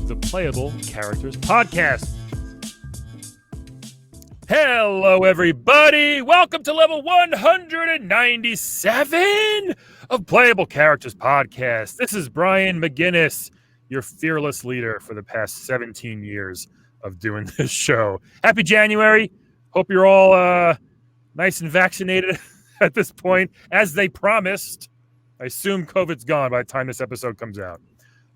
the Playable Characters Podcast. Hello, everybody. Welcome to level 197 of Playable Characters Podcast. This is Brian McGinnis, your fearless leader for the past 17 years of doing this show. Happy January. Hope you're all nice and vaccinated at this point, as they promised. I assume COVID's gone by the time this episode comes out.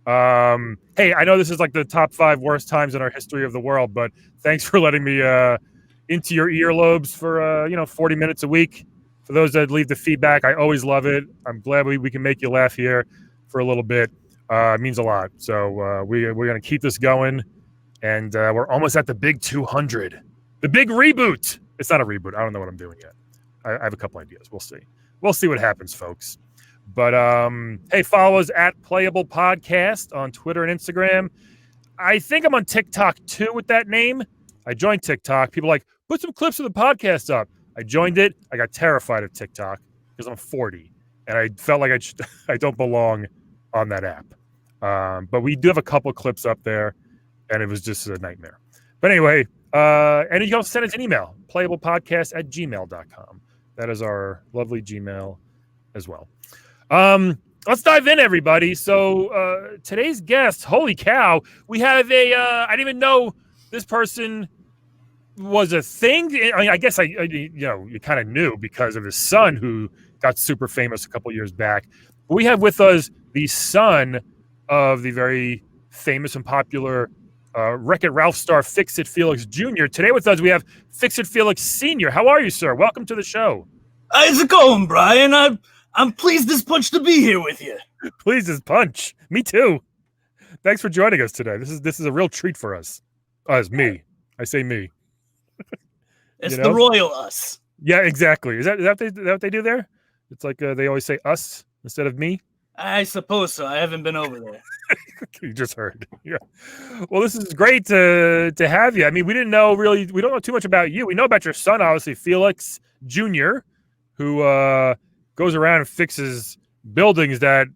Hey, I know this is like the top 5 worst times in our history of the world, but thanks for letting me into your earlobes for 40 minutes a week. For those that leave the feedback, I always love it. I'm glad we can make you laugh here for a little bit. It means a lot. So we're going to keep this going, and we're almost at the big 200, the big reboot. It's not a reboot. I don't know what I'm doing yet. I have a couple ideas. We'll see what happens, folks. But hey, follow us at Playable Podcast on Twitter and Instagram. I think I'm on TikTok too with that name. I joined TikTok. People are like, put some clips of the podcast up. I joined it. I got terrified of TikTok because I'm 40 and I felt like I don't belong on that app. But we do have a couple clips up there, and it was just a nightmare. But anyway, and you can also send us an email, playablepodcast@gmail.com. That is our lovely Gmail as well. Let's dive in, everybody. So today's guest, holy cow, we have I didn't even know this person was a thing. I mean, I guess you kind of knew because of his son who got super famous a couple years back. But we have with us the son of the very famous and popular Wreck-It Ralph star Fix-It Felix Jr. Today with us, we have Fix-It Felix Sr. How are you, sir? Welcome to the show. How's it going, Brian? I'm pleased as punch to be here with you. Pleased as punch. Me too. Thanks for joining us today. This is a real treat for us. Us, me. I say me. It's the royal us. Yeah, exactly. Is that what they do there? It's like they always say us instead of me. I suppose so. I haven't been over there. You just heard. Yeah. Well, this is great to have you. I mean, we don't know too much about you. We know about your son, obviously, Felix Jr., who goes around and fixes buildings that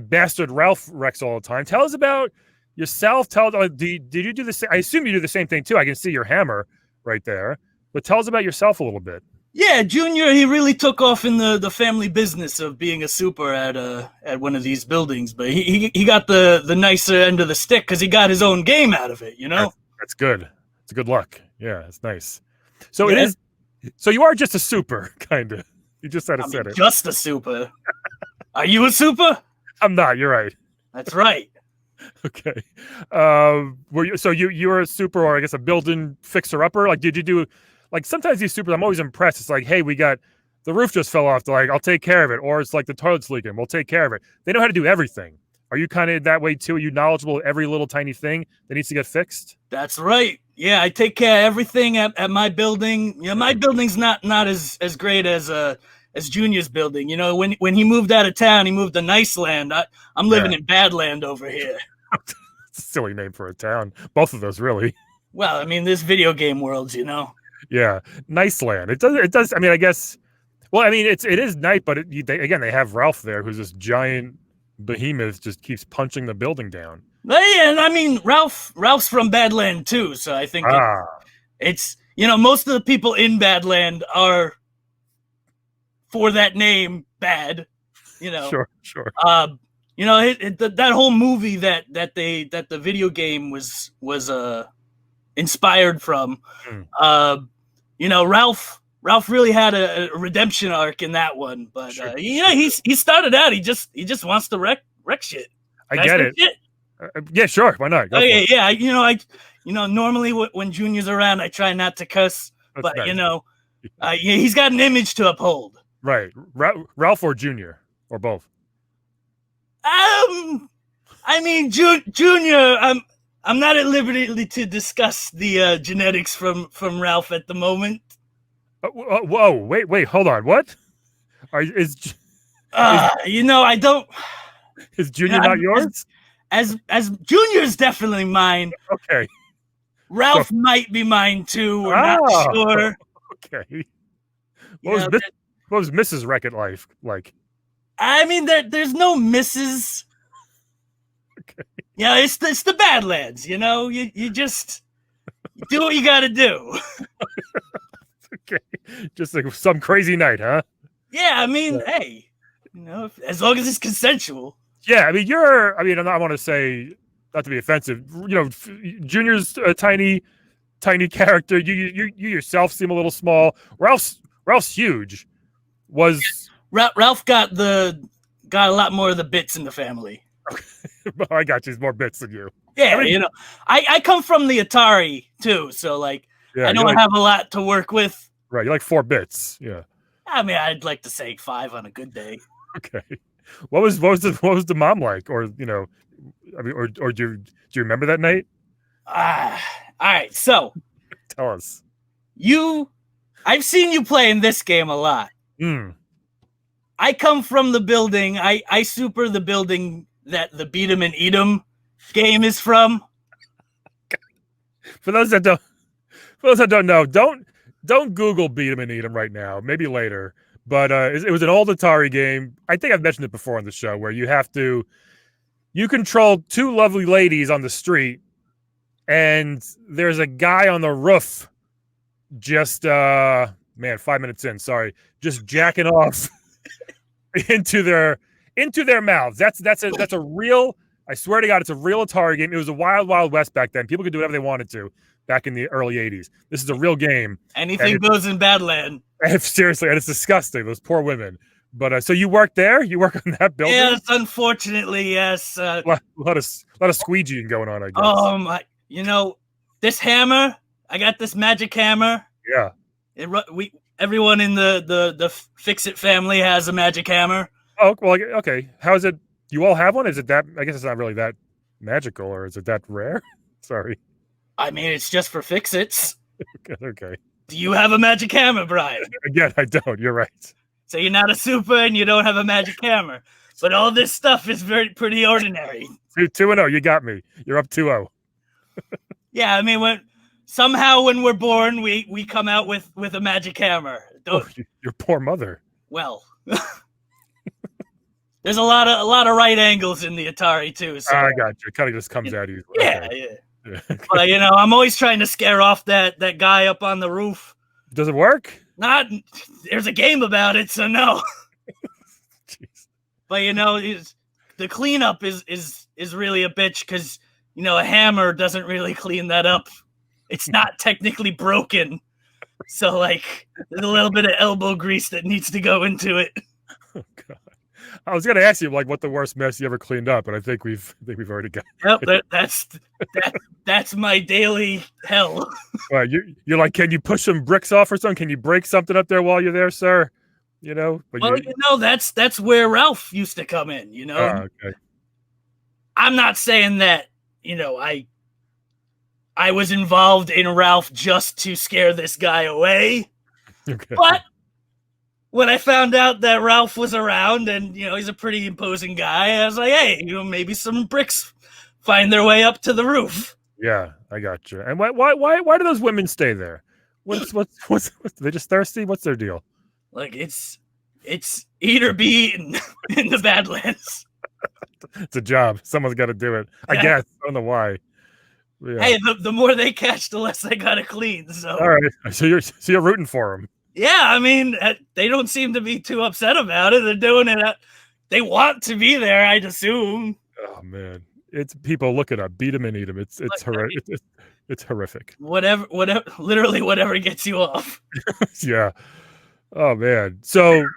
bastard Ralph wrecks all the time. Tell us about yourself. Did you do the same? I assume you do the same thing too. I can see your hammer right there. But tell us about yourself a little bit. Yeah, Junior, he really took off in the family business of being a super at one of these buildings. But he got the nicer end of the stick because he got his own game out of it, you know? That's good. It's a good luck. Yeah, it's nice. So yeah. It is. So you are just a super, kind of. You just had to say it. Just a super. Are you a super? I'm not. You're right. That's right. Okay. You were a super, or I guess a building fixer-upper? Like, did you do, like, sometimes these supers, I'm always impressed. It's like, hey, we got, the roof just fell off. They're like, I'll take care of it. Or it's like the toilet's leaking. We'll take care of it. They know how to do everything. Are you kind of that way too? Are you knowledgeable of every little tiny thing that needs to get fixed? That's right. Yeah, I take care of everything at my building. You know, my building's not as great as Junior's building. You know, when he moved out of town, he moved to Nice Land. I'm living in Badland over here. It's a silly name for a town. Both of those, really. Well, I mean, this video game world, you know. Yeah, Nice Land. It does. I mean, I guess. Well, I mean, it is nice, but they have Ralph there, who's this giant behemoth, just keeps punching the building down. Yeah, and I mean, Ralph's from Badland too, so I think it's most of the people in Badland are, for that name, bad. You know. Sure. That whole movie that the video game was inspired from. Ralph really had a redemption arc in that one, but he started out he just wants to wreck shit. I get it. Yeah, sure. Why not? Okay, yeah. Normally when Junior's around, I try not to cuss, but nice. He's got an image to uphold. Right, Ralph or Junior or both. I mean, Junior. I'm not at liberty to discuss the genetics from Ralph at the moment. Whoa! Wait! Hold on. What? I don't. Is Junior not yours? As Junior's definitely mine. Okay. Ralph might be mine too. We're not sure. Okay. What was Mrs. Wreck-It life like? I mean, there's no Mrs. Okay. Yeah, it's the Badlands. You just do what you got to do. Okay, just like some crazy night, huh? Yeah, I mean, Yeah. hey, as long as it's consensual. Yeah, I mean, I want to say, not to be offensive, Junior's a tiny character. You yourself seem a little small. Ralph's huge. Was Ralph got a lot more of the bits in the family. I got you. More bits than you. Yeah, I come from the Atari too, so like Yeah, I don't have a lot to work with. Right, you're like 4 bits. Yeah. I mean, I'd like to say 5 on a good day. Okay. What was the mom like, or I mean, or do you remember that night? All right. So tell us. I've seen you play in this game a lot. I come from the building. I super the building that the Beat 'em and Eat 'em game is from. For those that don't know, don't Google Beat 'em and Eat 'em right now. Maybe later. But it was an old Atari game. I think I've mentioned it before on the show, where you control 2 lovely ladies on the street, and there's a guy on the roof just 5 minutes in, sorry, just jacking off into their mouths. That's a real, I swear to God, it's a real Atari game. It was a wild, wild west back then. People could do whatever they wanted to back in the early 80s. This is a real game. Anything goes in Badland. Seriously, and it's disgusting. Those poor women. But so you work there? You work on that building? Yes, unfortunately, yes. A lot of squeegeeing going on, I guess. This hammer. I got this magic hammer. Yeah. Everyone in the Fix-It family has a magic hammer. Oh well, okay. How is it? You all have one? Is it that? I guess it's not really that magical, or is it that rare? Sorry. I mean, it's just for Fix-Its. Okay. Do you have a magic hammer, Brian? Again, I don't. You're right. So you're not a super and you don't have a magic hammer. But all this stuff is pretty ordinary. 2-0. You got me. You're up 2-0. Yeah, I mean, when we're born, we come out with a magic hammer. Your poor mother. Well, there's a lot of right angles in the Atari too. So I got you. It kind of just comes out easily. Yeah, okay. Yeah. But I'm always trying to scare off that guy up on the roof. Does it work? There's a game about it, so no. Jeez. But the cleanup is really a bitch because a hammer doesn't really clean that up. It's not technically broken, so like there's a little bit of elbow grease that needs to go into it. Oh God. I was going to ask you what the worst mess you ever cleaned up, but I think we've already got. Yep, that's my daily hell. Well, you're like, can you push some bricks off or something? Can you break something up there while you're there, sir? But that's where Ralph used to come in. Oh, okay. I'm not saying that I was involved in Ralph just to scare this guy away, okay. But when I found out that Ralph was around and, he's a pretty imposing guy, I was like, hey, maybe some bricks find their way up to the roof. Yeah, I got you. And why do those women stay there? What's they just thirsty? What's their deal? Like it's eat or be eaten in the Badlands. It's a job. Someone's got to do it. Yeah. I guess. I don't know why. Yeah. Hey, the more they catch, the less they got to clean. So all right. So you're rooting for them. Yeah, I mean, they don't seem to be too upset about it. They're doing it. They want to be there, I'd assume. Oh man, it's people. Look it up. Beat 'em and eat 'em. It's horrific. It's horrific. Whatever, literally whatever gets you off. Yeah. Oh man. So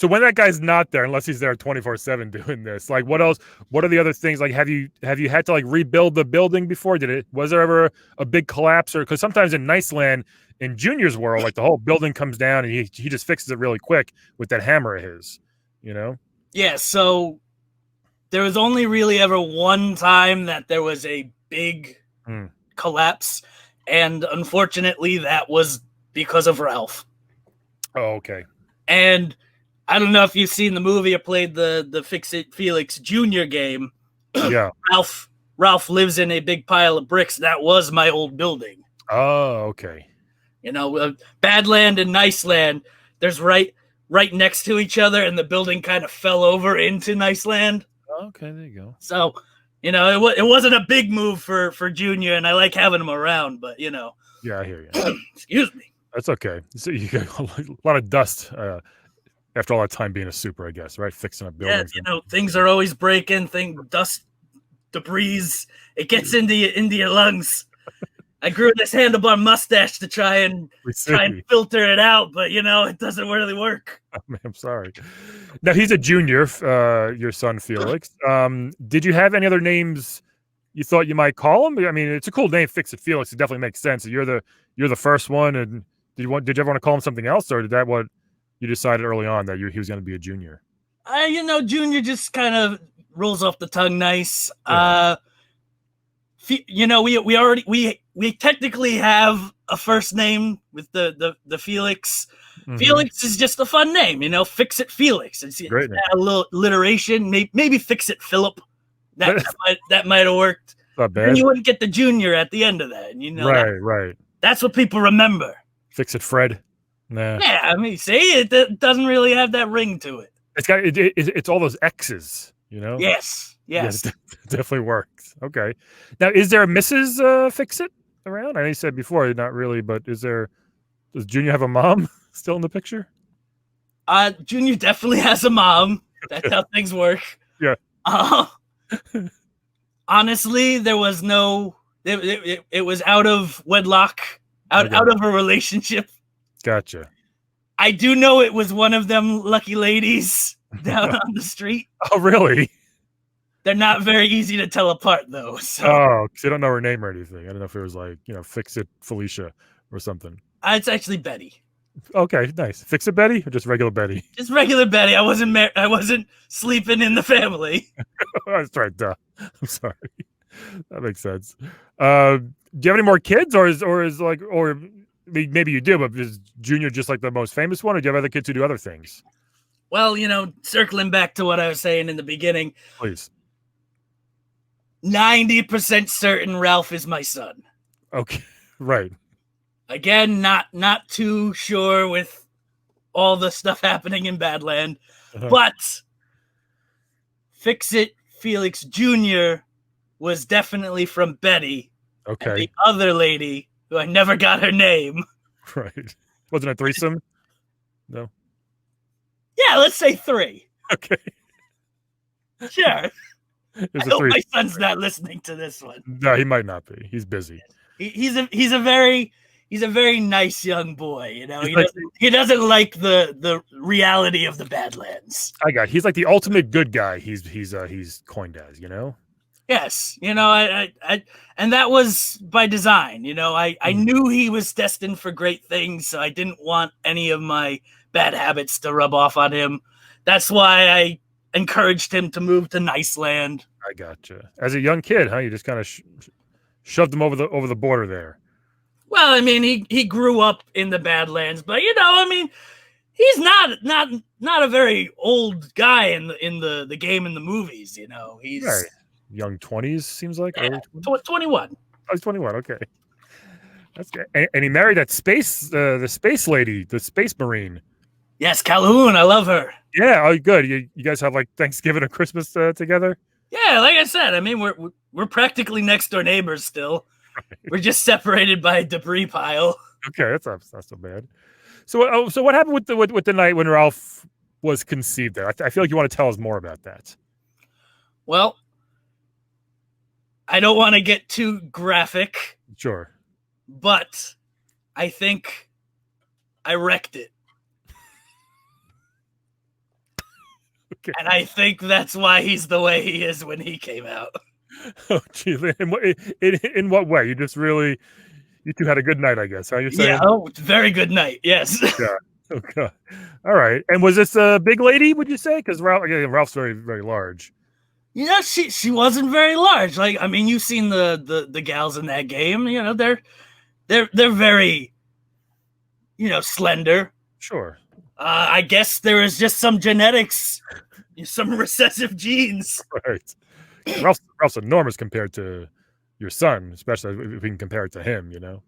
when that guy's not there, unless he's there 24/7 doing this, like what else? What are the other things? Like have you had to like rebuild the building before? Was there ever a big collapse? Or because sometimes in Niceland, in Junior's world, like the whole building comes down and he just fixes it really quick with that hammer of his, Yeah. So there was only really ever one time that there was a big collapse, and unfortunately, that was because of Ralph. Oh, okay. And I don't know if you've seen the movie or played the Fix-It Felix Jr. game. Yeah. Ralph lives in a big pile of bricks. That was my old building. Oh, okay. Badland and Niceland, there's right next to each other, and the building kind of fell over into Niceland. Okay, there you go. So You know, it wasn't a big move for Junior, and I like having him around, but you know. Yeah, I hear you. Excuse me. That's okay. So you got a lot of dust after all that time being a super, I guess, right? Fixing up buildings. Yeah, you know, things are always breaking. Dust, debris, it gets into your lungs. I grew this handlebar mustache to try and filter it out, but you know, it doesn't really work. Oh, man, I'm sorry. Now he's a junior, your son Felix. Did you have any other names you thought you might call him? I mean, it's a cool name, Fix-It Felix. It definitely makes sense. You're the first one, and did you ever want to call him something else, or did that what you decided early on that he was going to be a junior? You know, Junior just kind of rolls off the tongue nice. Yeah. You know, we technically have a first name with the Felix. Mm-hmm. Felix is just a fun name, you know. Fix-It Felix. It's great name. A little alliteration. Maybe Fix-It Philip. That might have worked. Not bad. And you wouldn't get the junior at the end of that. You know, right. That's what people remember. Fix-It Fred. Nah. Yeah, I mean, see, it doesn't really have that ring to it. It's all those X's, you know. Yes. Yeah, it definitely works. Okay. Now, is there a Mrs. Fix-It around? I know you said before, not really, but does Junior have a mom still in the picture? Junior definitely has a mom. That's how things work. Yeah. Honestly, there was no. It was out of wedlock, out of a relationship. Gotcha. I do know it was one of them lucky ladies down on the street. Oh, really? They're not very easy to tell apart, though. So. Oh, because you don't know her name or anything. I don't know if it was like, you know, Fix-It Felicia or something. It's actually Betty. Okay, nice. Fix-It Betty or just regular Betty? Just regular Betty. I wasn't sleeping in the family. That's right. Duh. I'm sorry. That makes sense. Do you have any more kids, or maybe you do, but is Junior just like the most famous one, or do you have other kids who do other things? Well, you know, circling back to what I was saying in the beginning. Please. 90% certain Ralph is my son. Okay, right. Again, not too sure with all the stuff happening in Badland, but Fix-It Felix Jr. was definitely from Betty. Okay. And the other lady, who I never got her name. Right. Wasn't it a threesome? No. Yeah, let's say 3. Okay. Sure. I hope my son's not listening to this one. No, he might not be. He's busy. He's a very nice young boy. You know, he doesn't like the reality of the Badlands. He's like the ultimate good guy. He's coined as, you know. Yes, you know, I and that was by design. You know, I knew he was destined for great things, so I didn't want any of my bad habits to rub off on him. That's why I encouraged him to move to Niceland. I gotcha. As a young kid, huh? You just kind of shoved him over the border there. Well, I mean, he grew up in the Badlands, but you know, I mean, he's not a very old guy in the game and the movies. You know, he's right. Young 20s seems like. Yeah, 21. Oh, he's 21. Okay, that's good. And he married that the space lady, the space marine. Yes, Calhoun. I love her. Yeah. Oh, good. You guys have like Thanksgiving or Christmas together? Yeah, like I said, I mean, we're practically next door neighbors still. Right. We're just separated by a debris pile. Okay, that's not so bad. So what happened with the night when Ralph was conceived there? I feel like you want to tell us more about that. Well, I don't want to get too graphic. Sure. But I think I wrecked it. Okay. And I think that's why he's the way he is when he came out. Oh, geez. In what way? You two had a good night, I guess. How you saying? Yeah, very good night. Yes. Yeah. Okay. All right. And was this a big lady, would you say? Because Ralph's very, very large. You know, she wasn't very large. Like, I mean, you've seen the gals in that game. You know, they're very, you know, slender. Sure. I guess there is just some genetics, some recessive genes. Right. Ralph's enormous compared to your son, especially if we can compare it to him, you know.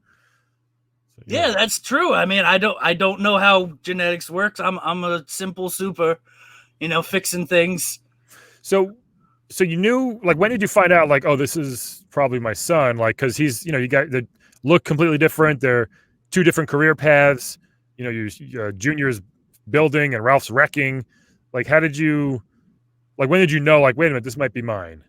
So, yeah, that's true. I mean, I don't know how genetics works. I'm a simple super, you know, fixing things. So So you knew, like, when did you find out, like, oh, this is probably my son? Like, because he's, you got the look completely different. They're two different career paths. Junior's building and Ralph's wrecking. Like, when did you know, like, wait a minute, this might be mine?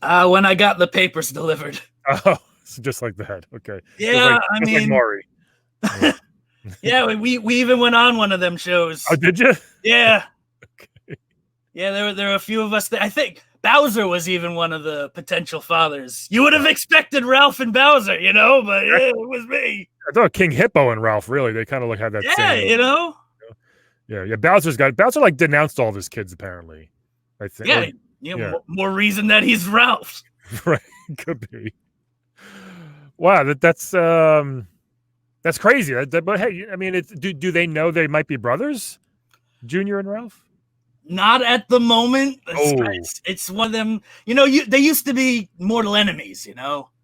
When I got the papers delivered. Oh, so just like that. Okay. Yeah, like Maury. Yeah. Yeah, we even went on one of them shows. Oh, did you? Yeah. Okay. Yeah, there were a few of us that I think Bowser was even one of the potential fathers. You would have expected Ralph and Bowser, but yeah, it was me. I thought King Hippo and Ralph, really, they kind of had that same. Yeah. Bowser like denounced all of his kids, apparently. I think. Yeah. More reason that he's Ralph. Right, could be. Wow, that's crazy. But hey, I mean, do they know they might be brothers, Junior and Ralph? Not at the moment. It's one of them. They used to be mortal enemies.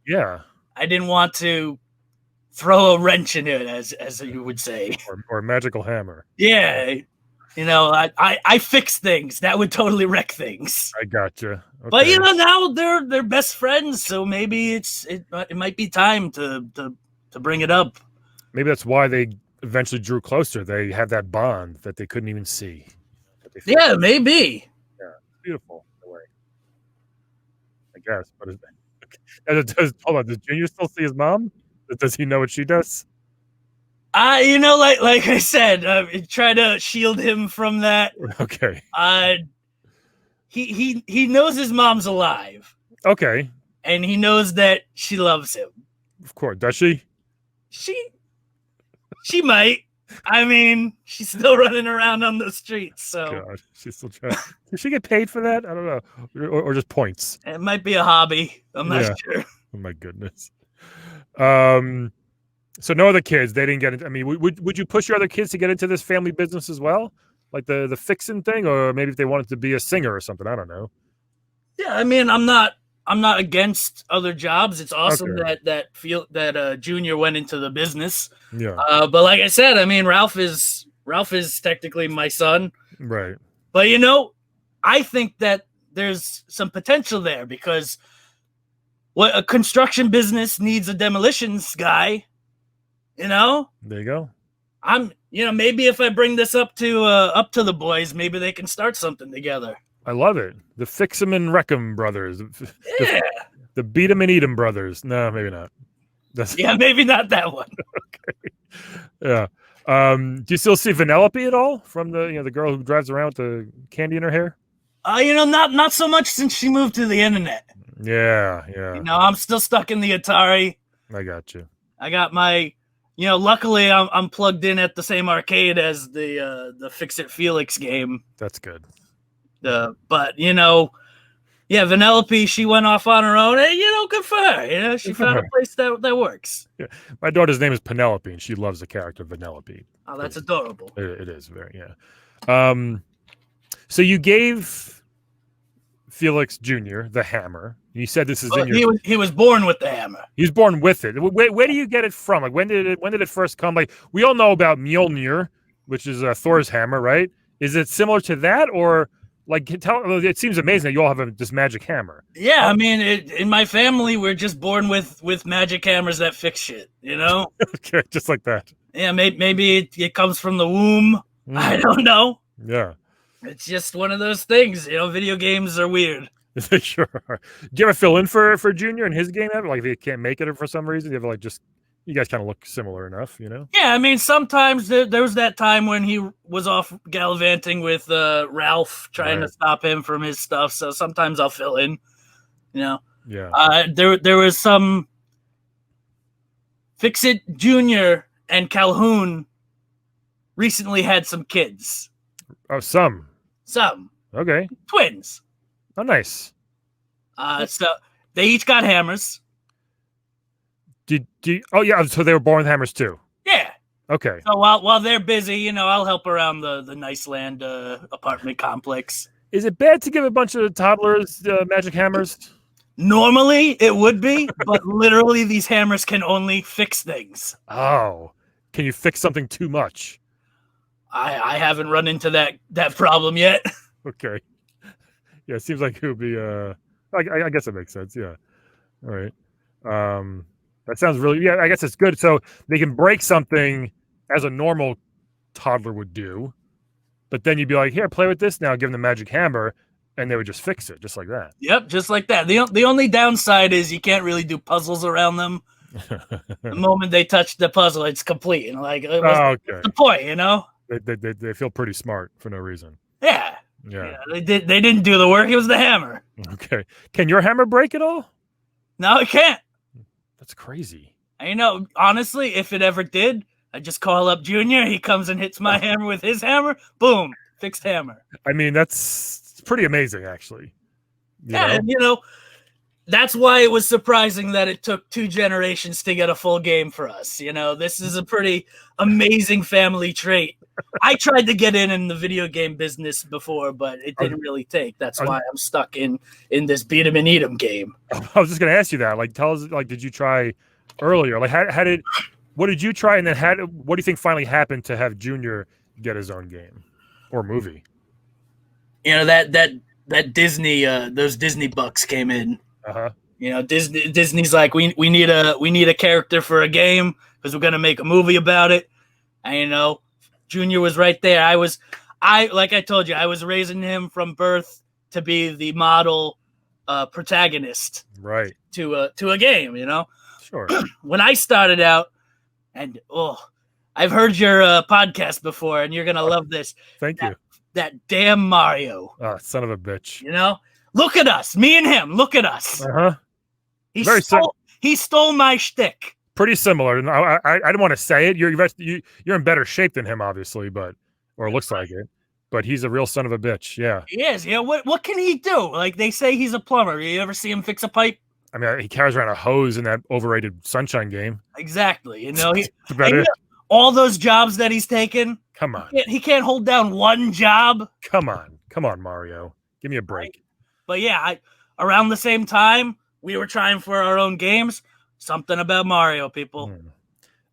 Yeah. I didn't want to throw a wrench in it, as you would say, or a magical hammer. Yeah. I fix things that would totally wreck things. I gotcha. Okay. But now they're best friends, so maybe it might be time to bring it up. Maybe that's why they eventually drew closer. They had that bond that they couldn't even see. Yeah, maybe. Yeah, beautiful in a way, I guess. But hold on, does Junior still see his mom? Does he know what she does? Like I said, try to shield him from that. Okay. He knows his mom's alive. Okay. And he knows that she loves him. Of course. Does she? She might. I mean, she's still running around on the streets, so. God, she's still trying. Does she get paid for that? I don't know. Or just points. It might be a hobby. I'm not sure. Oh my goodness. So no other kids, they didn't get into. I mean, would you push your other kids to get into this family business as well, like the fixing thing, or maybe if they wanted to be a singer or something? I don't know. Yeah, I mean, I'm not against other jobs. It's awesome that Junior went into the business. Yeah. But like I said, I mean, Ralph is technically my son. Right. But I think that there's some potential there because what a construction business needs a demolitions guy. There you go. Maybe if I bring this up to the boys, maybe they can start something together. I love it. The Fix 'em and Wreck 'em brothers. Yeah. The Beat 'em and Eat 'em brothers. No, maybe not. Maybe not that one. Okay. Yeah. Do you still see Vanellope at all from the girl who drives around with the candy in her hair? Not so much since she moved to the internet. Yeah. I'm still stuck in the Atari. I got you. I got my. Luckily I'm plugged in at the same arcade as the Fix-It Felix game. That's good. But Vanellope, she went off on her own. Hey, good for her. She found a place that works. Yeah. My daughter's name is Penelope, and she loves the character Vanellope. Oh, that's adorable. It is very, yeah. So you gave Felix Jr. the hammer. You said this is in your. He was born with the hammer. He was born with it. Where do you get it from? Like when did it first come? Like we all know about Mjolnir, which is Thor's hammer, right? Is it similar to that, or like it seems amazing that you all have this magic hammer? Yeah, I mean, in my family, we're just born with magic hammers that fix shit. Okay, just like that. Yeah, maybe it comes from the womb. I don't know. Yeah. It's just one of those things, video games are weird. They sure are. Do you ever fill in for Junior in his game ever? Like if he can't make it for some reason, you ever you guys kind of look similar enough, Yeah, I mean, sometimes there was that time when he was off gallivanting with Ralph trying to stop him from his stuff. So sometimes I'll fill in, Yeah. There was some Fix-It Junior and Calhoun recently had some kids. Oh, some. Okay. Twins. Oh, nice. So they each got hammers. Oh yeah, so they were born with hammers too. Yeah. Okay. So while they're busy, I'll help around the Nice Land apartment complex. Is it bad to give a bunch of toddlers magic hammers? Normally it would be, but literally these hammers can only fix things. Oh, can you fix something too much? I haven't run into that problem yet. Okay. Yeah, it seems like it would be. I guess it makes sense. Yeah. All right. That sounds really. Yeah, I guess it's good. So they can break something as a normal toddler would do, but then you'd be like, "Here, play with this now." Give them the magic hammer, and they would just fix it, just like that. Yep, just like that. The only downside is you can't really do puzzles around them. The moment they touch the puzzle, it's complete. And like, what's the point? You know, they feel pretty smart for no reason. Yeah. Yeah. They didn't do the work. It was the hammer. Okay. Can your hammer break at all? No, it can't. That's crazy. You know, honestly, if it ever did, I just call up Junior. He comes and hits my hammer with his hammer. Boom, fixed hammer. I mean, that's pretty amazing, actually. And you know, that's why it was surprising that it took 2 generations to get a full game for us. You know, this is a pretty amazing family trait. I tried to get in the video game business before, but it didn't really take. That's why I'm stuck in this beat 'em and eat 'em game. I was just going to ask you that. Like, tell us, like, did you try earlier? Like, what did you try? And then what do you think finally happened to have Junior get his own game or movie? You know, that Disney, those Disney bucks came in. You know, Disney's like, we need a character for a game because we're going to make a movie about it. And, you know, Junior was right there. Like I told you, I was raising him from birth to be the model protagonist, right, to a game. You know, sure. When I started out, and I've heard your podcast before, and you're gonna love this. Thank you. That damn Mario. Oh, son of a bitch. You know, look at us, me and him. Look at us. He stole my shtick. Pretty similar. And I didn't want to say it. You're in better shape than him, obviously, or it looks like it. But he's a real son of a bitch. Yeah, he is. Yeah. What can he do? Like they say, he's a plumber. You ever see him fix a pipe? I mean, he carries around a hose in that overrated Sunshine game. Exactly. You know, all those jobs that he's taken. Come on. He can't hold down one job. Come on, Mario. Give me a break. But yeah, around the same time, we were trying for our own games. Something about Mario, people.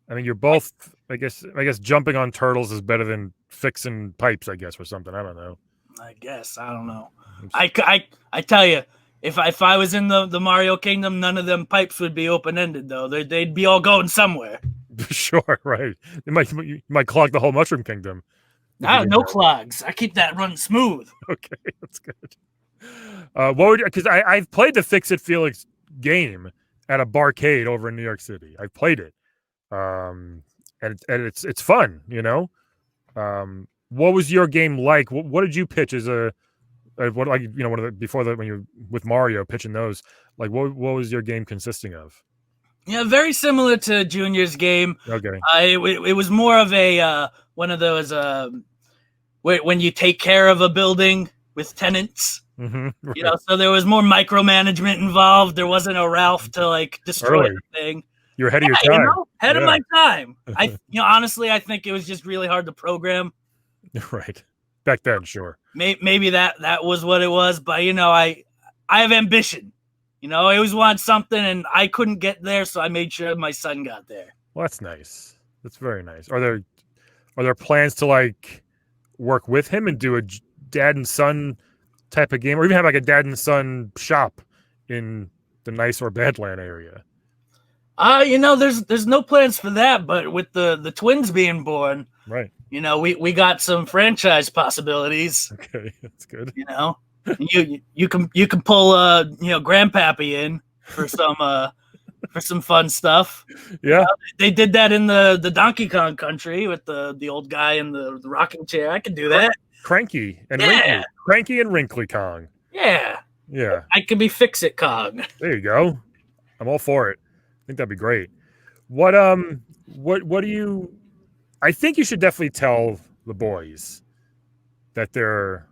I mean, you're both. I guess jumping on turtles is better than fixing pipes. I guess, or something. I don't know. I guess I don't know. I tell you, if I was in the Mario Kingdom, none of them pipes would be open ended though. They'd be all going somewhere. Sure, right. You might clog the whole Mushroom Kingdom. No clogs. I keep that running smooth. Okay, that's good. Because I've played the Fix-It Felix game at a barcade over in New York City. I played it, and it's fun. You know, what was your game like? What did you pitch as when you with Mario pitching those? Like, what was your game consisting of? Yeah, very similar to Junior's game. Okay, it was more of a one of those when you take care of a building with tenants. Right. You know, so there was more micromanagement involved. There wasn't a Ralph to like destroy everything. You're ahead of your time. You know, ahead of my time. Honestly, I think it was just really hard to program. Right. Back then, sure. Maybe that was what it was, but you know, I have ambition. You know, I always wanted something, and I couldn't get there, so I made sure my son got there. Well, that's nice. That's very nice. Are there plans to like work with him and do a dad and son type of game, or even have like a dad and son shop in the nice or Badland area? You know, there's no plans for that, but with the twins being born, right? You know, we got some franchise possibilities. Okay, that's good. You know, you can pull Grandpappy in for some fun stuff. Yeah, they did that in the Donkey Kong Country with the old guy in the rocking chair. I could do that. Cranky and Wrinkly. Cranky and Wrinkly Kong. Yeah. I could be Fix-It Kong. There you go. I'm all for it. I think that'd be great. What do you? I think you should definitely tell the boys that they're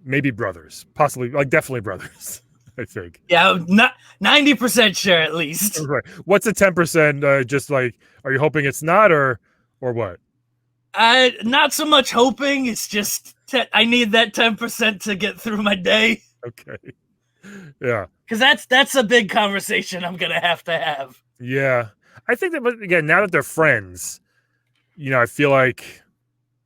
maybe brothers, possibly definitely brothers. I think. Yeah, not 90% sure at least. Right. What's the 10%? Just like, are you hoping it's not, or what? Not so much hoping. It's just I need that 10% to get through my day. Okay. Yeah. Because that's a big conversation I'm gonna have to have. Yeah, I think that. But again, now that they're friends, you know, I feel like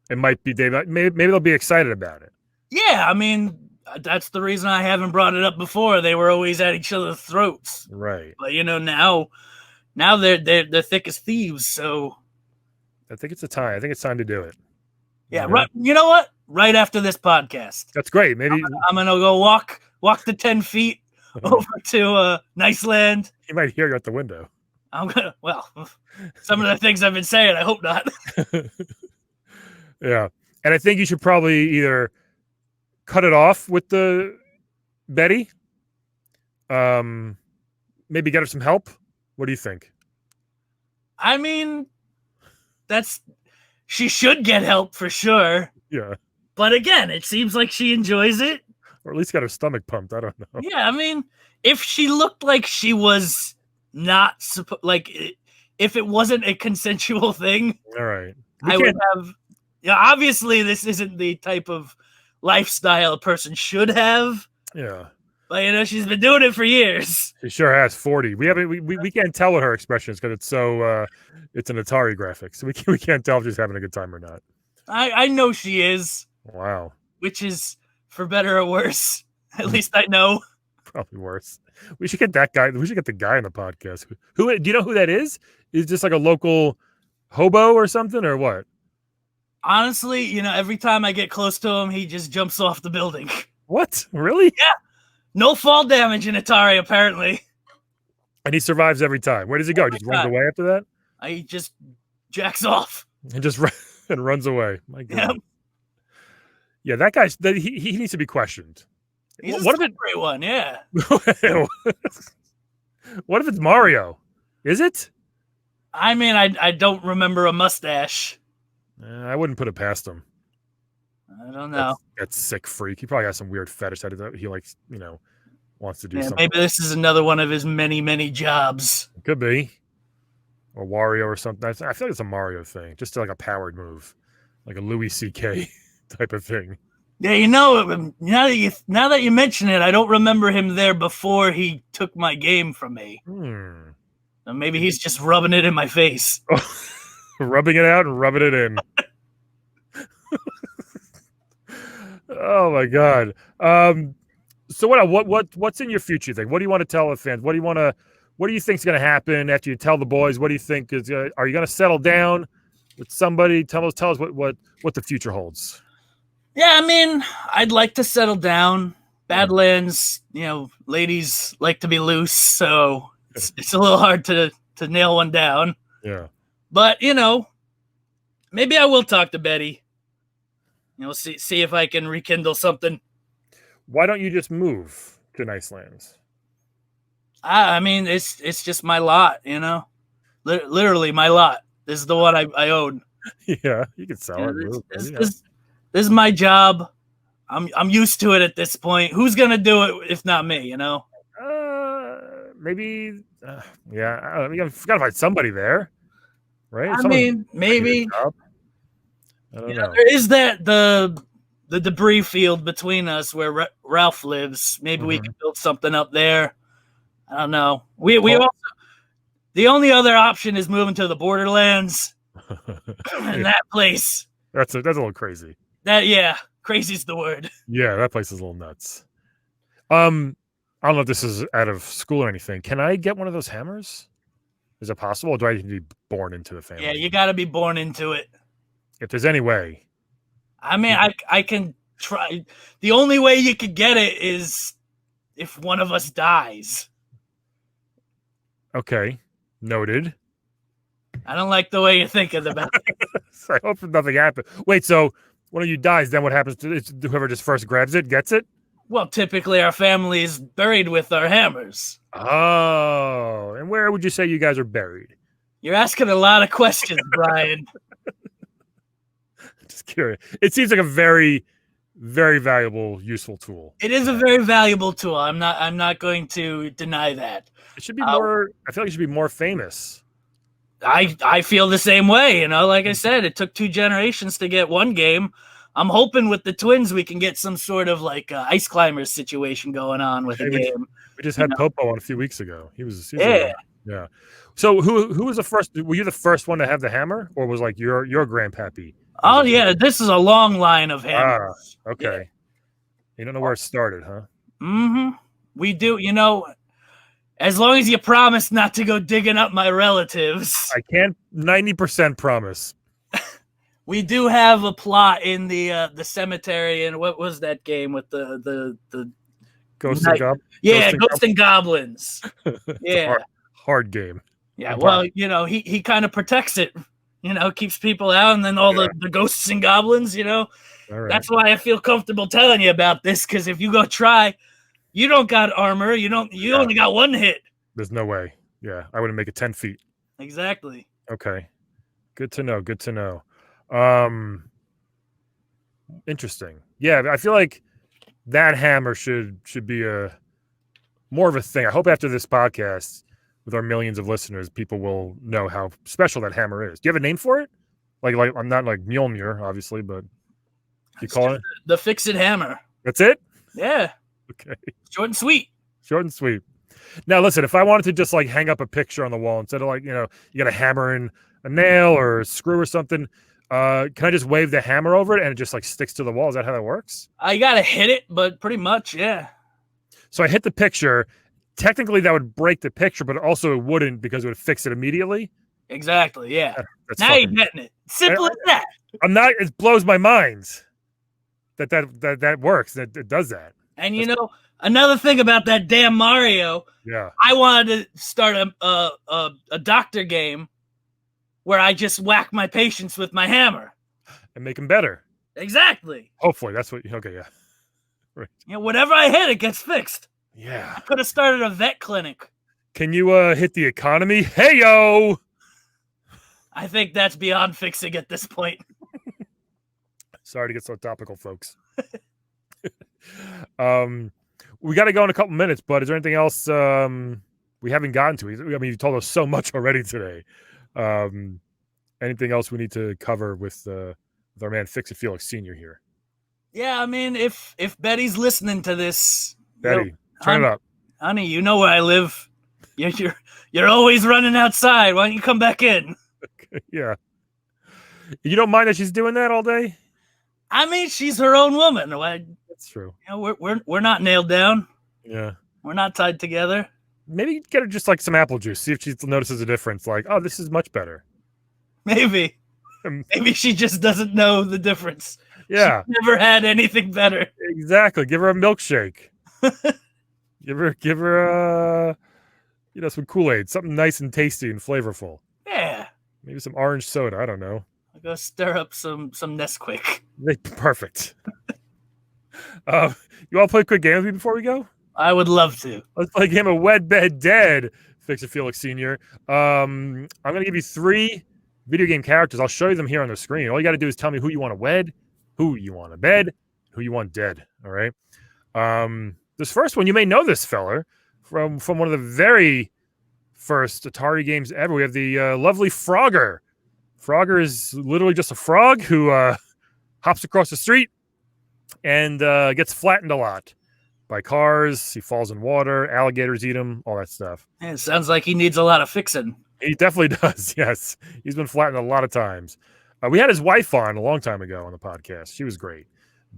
it might be maybe they'll be excited about it. Yeah, I mean, That's the reason I haven't brought it up before. They were always at each other's throats. Right. But now they're thick as thieves. So I think it's the time. I think it's time to do it. Yeah, right. You know what? Right after this podcast, that's great. Maybe I'm gonna go walk the 10 feet over to Nice Land. He might hear you at the window. I'm gonna. Well, some of the things I've been saying, I hope not. Yeah, and I think you should probably either cut it off with the Betty. Maybe get her some help. What do you think? I mean, she should get help for sure. Yeah. But again, it seems like she enjoys it. Or at least got her stomach pumped. I don't know. Yeah, I mean, if she looked like she was not if it wasn't a consensual thing, all right, I would have. Yeah, obviously, this isn't the type of lifestyle a person should have. Yeah. But she's been doing it for years. She sure has. 40. We can't tell what her expression is because it's so it's an Atari graphic, so we can't tell if she's having a good time or not. I know she is. Wow. Which is for better or worse. At least I know. Probably worse. We should get that guy. We should get the guy on the podcast. Who do you know who that is? Is just like a local hobo or something or what? Honestly, every time I get close to him, he just jumps off the building. What? Really? Yeah. No fall damage in Atari, apparently. And he survives every time. Where does he go? Just runs away after that? He just jacks off. And just and runs away. My God. Yep. Yeah, that guy, he needs to be questioned. He's a slippery one, yeah. What if it's Mario? Is it? I mean, I don't remember a mustache. I wouldn't put it past him. I don't know. That's sick freak. He probably has some weird fetish that he likes, wants to do something. Maybe this is another one of his many, many jobs. Could be. Or Wario or something. I feel like it's a Mario thing. Just like a powered move. Like a Louis C.K. type of thing. Yeah, now that you mention it, I don't remember him there before he took my game from me. So maybe he's just rubbing it in my face. Rubbing it out and rubbing it in. Oh my God. So what's in your future thing? What do you want to tell the fans? What do you think is going to happen after you tell the boys? What do you think are you going to settle down with somebody? Tell us what the future holds. Yeah, I mean, I'd like to settle down. Badlands, ladies like to be loose, so it's a little hard to nail one down. Yeah. But, maybe I will talk to Betty. See if I can rekindle something. Why don't you just move to Nice Lands? I mean, it's just my lot, literally my lot. This is the one I own. Yeah, you can sell it. This is my job. I'm used to it at this point. Who's gonna do it if not me? Maybe. Yeah, I've got to find somebody there, right? Maybe. I don't know. There is the debris field between us where Ralph lives. Maybe we can build something up there. I don't know. We also, the only other option is moving to the Borderlands. And that place. That's a little crazy. Crazy's the word. Yeah, that place is a little nuts. I don't know if this is out of school or anything. Can I get one of those hammers? Is it possible, or do I need to be born into the family? Yeah, you got to be born into it. If there's any way. I mean, I can try. The only way you could get it is if one of us dies. Okay, noted. I don't like the way you're thinking about it. I hope nothing happens. Wait, so one of you dies, then what happens to whoever just first grabs it, gets it? Well, typically our family is buried with our hammers. Oh, and where would you say you guys are buried? You're asking a lot of questions, Brian. Just curious. It seems like a very, very valuable, useful tool. It is a very valuable tool. I'm not going to deny that. It should be more. I feel like it should be more famous. I feel the same way. Like I said, it took 2 generations to get one game. I'm hoping with the twins we can get some sort of like Ice Climbers situation going on with the game. We just had Popo on a few weeks ago. He was yeah. So who was the first? Were you the first one to have the hammer, or was like your grandpappy? Oh yeah, this is a long line of hammers. Okay. You don't know where it started, huh? Mm-hmm. We do, as long as you promise not to go digging up my relatives. I can't 90% promise. We do have a plot in the cemetery, and what was that game with the Ghosts and Goblins? Yeah, Ghosts and Goblins. Yeah. Hard game. Yeah, well, he kind of protects it, keeps people out, and then all the ghosts and goblins, All right. That's why I feel comfortable telling you about this, because if you go try, you don't got armor, you only got one hit. There's no way. Yeah, I wouldn't make it 10 feet. Exactly. Okay. Good to know. Interesting. Yeah, I feel like that hammer should be more of a thing. I hope after this podcast, with our millions of listeners, people will know how special that hammer is. Do you have a name for it? Like I'm not like Mjolnir, obviously, but you call it the Fix-It hammer. That's it? Yeah. Okay. Short and sweet. Now, listen, if I wanted to just like hang up a picture on the wall instead of like, you got to hammer in a nail or a screw or something, can I just wave the hammer over it and it just like sticks to the wall? Is that how that works? I got to hit it, but pretty much, yeah. So I hit the picture. Technically, that would break the picture, but also it wouldn't because it would fix it immediately. Exactly, yeah. That's now you're getting it. Simple as that. I'm not. It blows my mind that works. That it does that. And another thing about that damn Mario. Yeah. I wanted to start a doctor game where I just whack my patients with my hammer and make them better. Exactly. Hopefully, that's what. Okay, yeah. Right. Whatever I hit, it gets fixed. Yeah. I could have started a vet clinic. Can you hit the economy? Hey yo. I think that's beyond fixing at this point. Sorry to get so topical, folks. We got to go in a couple minutes, but is there anything else we haven't gotten to? I mean, you told us so much already today. Anything else we need to cover with our man Fix-It Felix Sr. here? Yeah, I mean, if Betty's listening to this, Betty, turn it up. Honey, you know where I live. You're always running outside. Why don't you come back in? Yeah. You don't mind that she's doing that all day? I mean, she's her own woman. That's true. We're not nailed down. Yeah. We're not tied together. Maybe get her just like some apple juice. See if she notices a difference. Like, oh, this is much better. Maybe. Maybe she just doesn't know the difference. Yeah. She's never had anything better. Exactly. Give her a milkshake. give her some Kool-Aid, something nice and tasty and flavorful. Yeah. Maybe some orange soda. I don't know. I'll go stir up some Nesquik. Perfect. You all play a quick game with me before we go? I would love to. Let's play a game of Wed, Bed, Dead, Fix-It Felix Sr. I'm going to give you 3 video game characters. I'll show you them here on the screen. All you got to do is tell me who you want to wed, who you want to bed, who you want dead. All right? This first one, you may know this feller from one of the very first Atari games ever. We have the lovely Frogger. Frogger is literally just a frog who hops across the street and gets flattened a lot by cars. He falls in water. Alligators eat him. All that stuff. It sounds like he needs a lot of fixing. He definitely does. Yes, he's been flattened a lot of times. We had his wife on a long time ago on the podcast. She was great.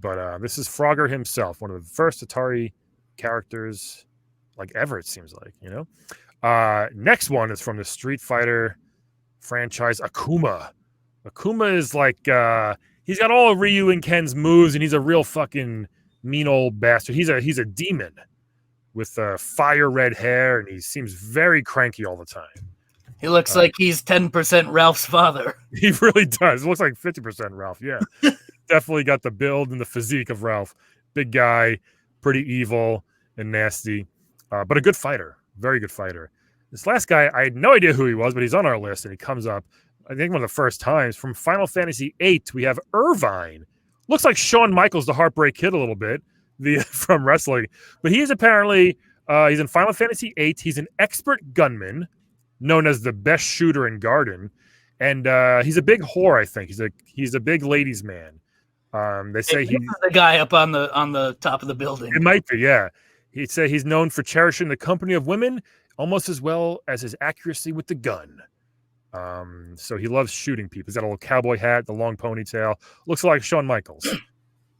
But this is Frogger himself, one of the first Atari characters like ever. It seems like, Next one is from the Street Fighter franchise, Akuma. Akuma is like he's got all of Ryu and Ken's moves, and he's a real fucking mean old bastard. He's a demon with fire red hair, and he seems very cranky all the time. He looks like he's 10% Ralph's father. He really does. It looks like 50% Ralph. Yeah, definitely got the build and the physique of Ralph. Big guy, pretty evil and nasty, but a good fighter. Very good fighter. This last guy, I had no idea who he was, but he's on our list, and he comes up, I think, one of the first times. From Final Fantasy VIII, we have Irvine. Looks like Shawn Michaels, the Heartbreak Kid, a little bit, from wrestling. But he is apparently, he's in Final Fantasy VIII. He's an expert gunman, known as the best shooter in Garden. And he's a big whore, I think. He's a big ladies' man. They say he's the guy up on the top of the building. It might be, yeah. He'd say he's known for cherishing the company of women almost as well as his accuracy with the gun. So he loves shooting people. He's got a little cowboy hat, the long ponytail. Looks like Shawn Michaels.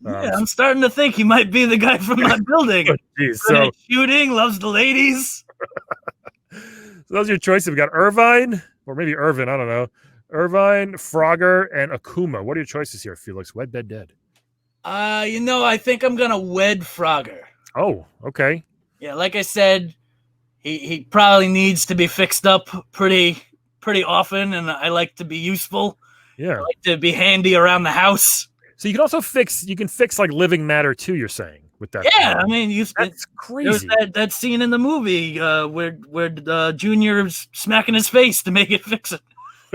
Yeah, I'm starting to think he might be the guy from my building. Geez, Good so at shooting, loves the ladies. those are your choices. We got Irvine, or maybe Irvin, I don't know. Irvine, Frogger, and Akuma. What are your choices here, Felix? Wed, bed, dead. I think I'm gonna wed Frogger. Oh, okay. Yeah, like I said, he probably needs to be fixed up pretty often, and I like to be useful. Yeah. I like to be handy around the house. So you can also fix like living matter too, you're saying, with that. Yeah, I mean, that's crazy. There's that scene in the movie where Junior's smacking his face to make it fix it.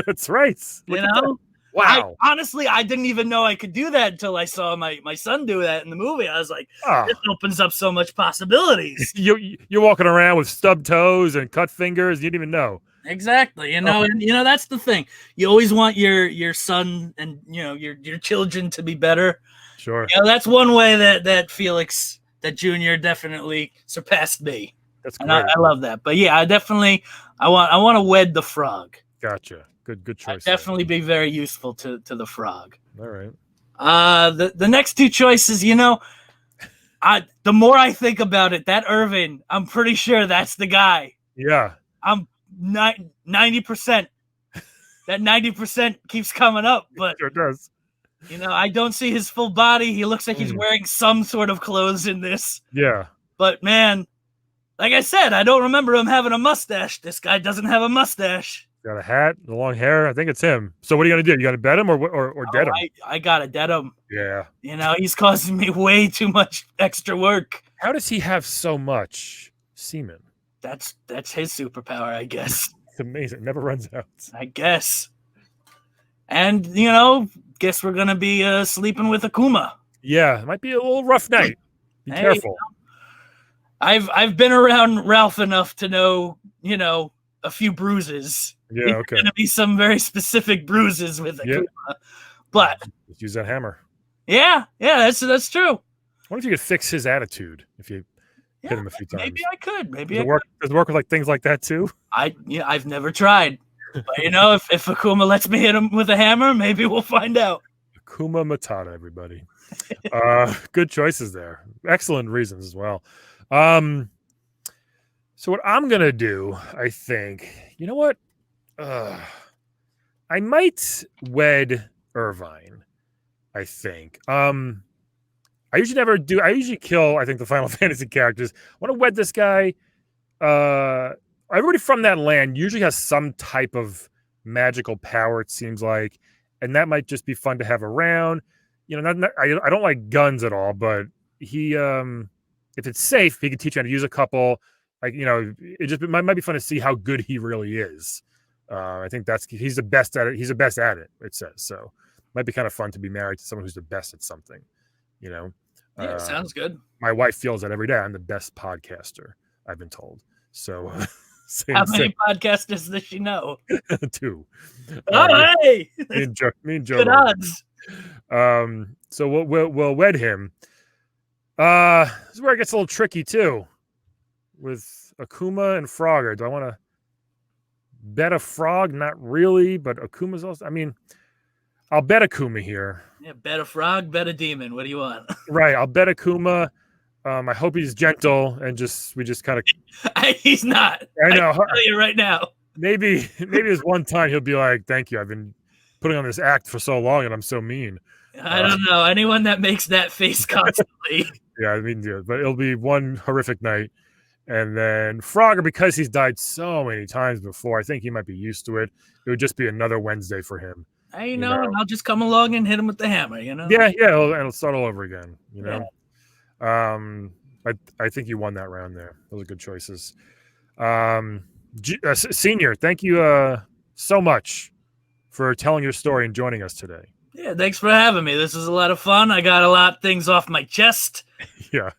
That's right. You know? Wow. Honestly, I didn't even know I could do that until I saw my son do that in the movie. I was like, this opens up so much possibilities. You're walking around with stubbed toes and cut fingers. You didn't even know. Exactly. And that's the thing. You always want your son and your children to be better. Sure. That's one way that Felix, that Junior definitely surpassed me. That's great. And I love that. But yeah, I want to wed the frog. Gotcha. Good choice. I'd definitely be very useful to the frog. All right. The next two choices, the more I think about it, that Irvin, I'm pretty sure that's the guy. Yeah. I'm 90%. That 90% keeps coming up, but it sure does. I don't see his full body. He looks like he's wearing some sort of clothes in this. Yeah. But man, like I said, I don't remember him having a mustache. This guy doesn't have a mustache. Got a hat, the long hair. I think it's him. So what are you gonna do? You gotta bet him or dead him? I gotta dead him. Yeah. He's causing me way too much extra work. How does he have so much semen? That's his superpower, I guess. It's amazing. It never runs out. I guess. And guess we're gonna be sleeping with Akuma. Yeah, it might be a little rough night. Be careful. I've been around Ralph enough to know, a few bruises. Yeah, okay. There's gonna be some very specific bruises with Akuma. Yeah. But just use that hammer. Yeah, that's true. I wonder if you could fix his attitude if you hit him a few times. Maybe I could. Does it work with like things like that too? I've never tried. But if Akuma lets me hit him with a hammer, maybe we'll find out. Akuma Matata, everybody. Good choices there. Excellent reasons as well. So what I'm gonna do, I think, you know what? I might wed Irvine. I think. I usually never do. I usually kill, I think, the Final Fantasy characters. I want to wed this guy. Everybody from that land usually has some type of magical power, it seems like. And that might just be fun to have around. I don't like guns at all, but he, if it's safe, he can teach you how to use a couple. It might be fun to see how good he really is. I think he's the best at it. He's the best at it, it says. So it might be kind of fun to be married to someone who's the best at something, Yeah, sounds good. My wife feels that every day. I'm the best podcaster, I've been told. So how many podcasters does she know? 2. Hey! Me and Joe. Good odds. So we'll wed him. This is where it gets a little tricky too. With Akuma and Frogger. Do I want to bet a frog? Not really, but Akuma's also. I mean, I'll bet Akuma here. Yeah, bet a frog, bet a demon. What do you want? Right, I'll bet Akuma. I hope he's gentle and we just kind of. He's not. I know. I can tell you right now. Maybe this one time he'll be like, "Thank you. I've been putting on this act for so long, and I'm so mean." I don't know anyone that makes that face constantly. Yeah, I mean, yeah, but it'll be one horrific night. And then Frogger, because he's died so many times before, I think he might be used to it. It would just be another Wednesday for him. And I'll just come along and hit him with the hammer, Yeah, and it'll start all over again, Yeah. I think you won that round there. Those are good choices. Senior, thank you so much for telling your story and joining us today. Yeah, thanks for having me. This is a lot of fun. I got a lot of things off my chest. Yeah.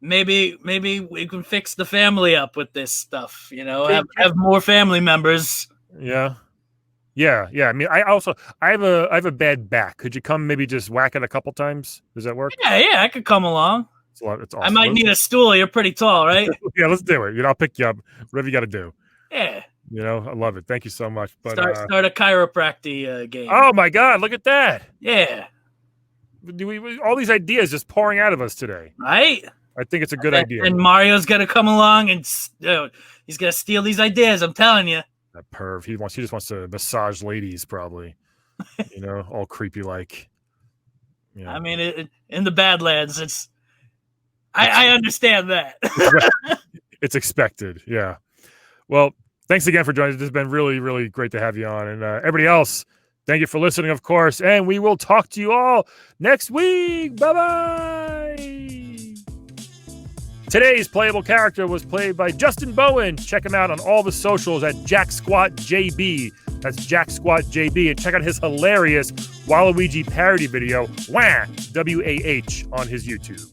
Maybe we can fix the family up with this stuff, have more family members. Yeah. I mean, I have a bad back. Could you come maybe just whack it a couple times? Does that work? Yeah, I could come along. It's awesome. I might need a stool. You're pretty tall, right? Yeah, let's do it. I'll pick you up. Whatever you got to do. Yeah. I love it. Thank you so much. But start a chiropractic game. Oh my God, look at that. Yeah. all these ideas just pouring out of us today. Right? I think it's a good idea. And Mario's got to come along and he's going to steal these ideas. I'm telling you. That perv. He just wants to massage ladies, probably. All creepy like. I mean, in the Badlands, I understand that. It's expected. Yeah. Well, thanks again for joining us. It's been really, really great to have you on. And everybody else, thank you for listening, of course. And we will talk to you all next week. Bye-bye. Today's playable character was played by Justin Bowen. Check him out on all the socials at JackSquatJB. That's JackSquatJB. And check out his hilarious Waluigi parody video, WAH, W-A-H, on his YouTube.